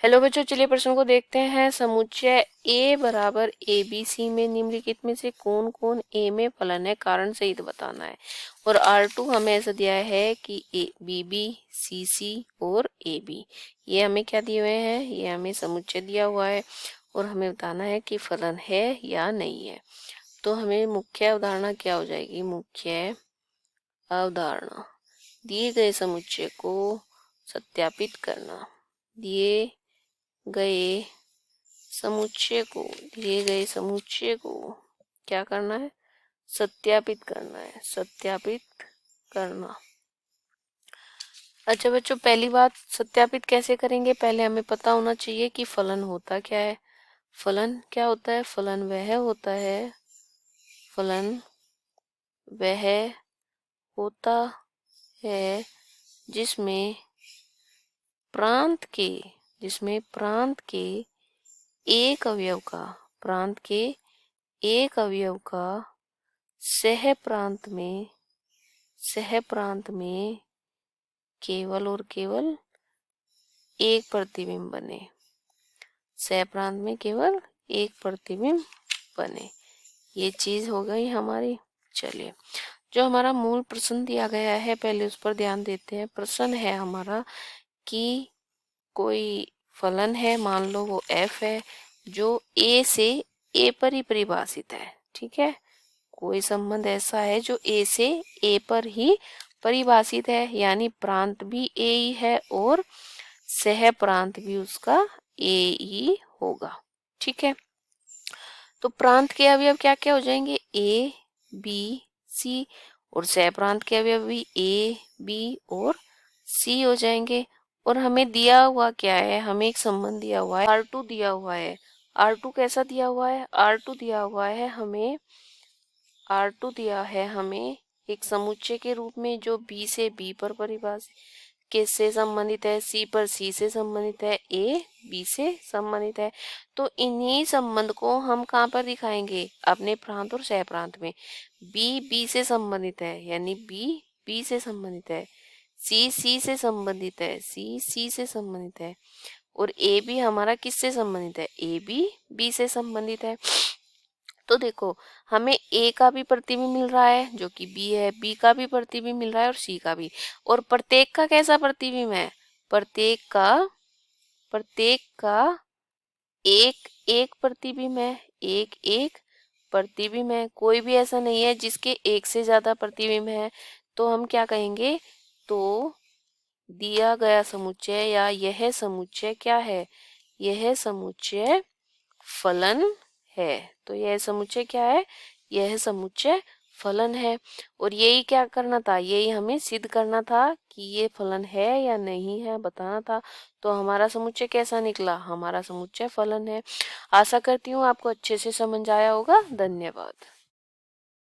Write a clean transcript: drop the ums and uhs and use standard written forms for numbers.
Hello बच्चों, चलिए प्रश्न को देखते हैं। समुच्चय ए बराबर ए बी सी में निम्नलिखित में से कौन कौन ए में फलन है, कारण सहित बताना है। और R2 हमें ऐसा दिया है कि ए बी बी सी सी और ए बी, ये हमें क्या दिए हुए हैं, ये हमें समुच्चय दिया हुआ है और हमें बताना है कि फलन है या नहीं है। तो हमें मुख्य अवधारणा क्या हो जाएगी, मुख्य अवधारणा दिए गए समुच्चय को सत्यापित करना। दिए गए दिए गए समुच्चय को क्या करना है, सत्यापित करना है, सत्यापित करना। अच्छा बच्चों, पहली बात सत्यापित कैसे करेंगे, पहले हमें पता होना चाहिए कि फलन होता क्या है। फलन क्या होता है, फलन वह होता है, फलन वह होता है जिसमें प्रांत के एक अवयव का, प्रांत के एक अवयव का सह प्रांत में केवल और केवल एक प्रतिबिंब बने, सह प्रांत में केवल एक प्रतिबिंब बने। ये चीज हो गई हमारी। चलिए, जो हमारा मूल प्रश्न दिया गया है पहले उस पर ध्यान देते हैं। प्रश्न है हमारा कि कोई फलन है, मान लो वो f है, जो a से a पर ही परिभाषित है। ठीक है, कोई संबंध ऐसा है जो a से a पर ही परिभाषित है, यानी प्रांत भी a ही है और सह प्रांत भी उसका a ही होगा। ठीक है, तो प्रांत के अवयव क्या क्या हो जाएंगे, a b c, और सह प्रांत के अवयव भी a b और c हो जाएंगे। और हमें दिया हुआ क्या है, हमें एक संबंध दिया हुआ है, R2 दिया हुआ है। R2 कैसा दिया हुआ है, R2 दिया हुआ है हमें, R2 दिया है हमें एक समुच्चय के रूप में जो B से B पर परिभाषित किससे संबंधित है, C पर C से संबंधित है, A B से संबंधित है। तो इन्हीं संबंध को हम कहाँ पर दिखाएंगे, अपने प्रांत और सह प्रांत में। B B से संबंधित है यानी B B से संबंधित है, C C से संबंधित है, C C से संबंधित है, और A B हमारा किससे संबंधित है, A B B से संबंधित है। तो देखो, हमें A का भी प्रतिबिंब मिल रहा है जो कि B है, B का भी प्रतिबिंब मिल रहा है और C का भी। और प्रत्येक का कैसा प्रतिबिंब है, प्रत्येक का एक एक प्रतिबिंब है, एक एक प्रतिबिंब है। कोई भी ऐसा नहीं है जिसके एक से ज्यादा प्रतिबिंब है। तो हम क्या कहेंगे, तो दिया गया समुच्चय या यह समुच्चय क्या है, यह समुच्चय फलन है। तो यह समुच्चय क्या है, यह समुच्चय फलन है। और यही क्या करना था, यही हमें सिद्ध करना था कि ये फलन है या नहीं है, बताना था। तो हमारा समुच्चय कैसा निकला, हमारा समुच्चय फलन है। आशा करती हूँ आपको अच्छे से समझ आया होगा। धन्यवाद।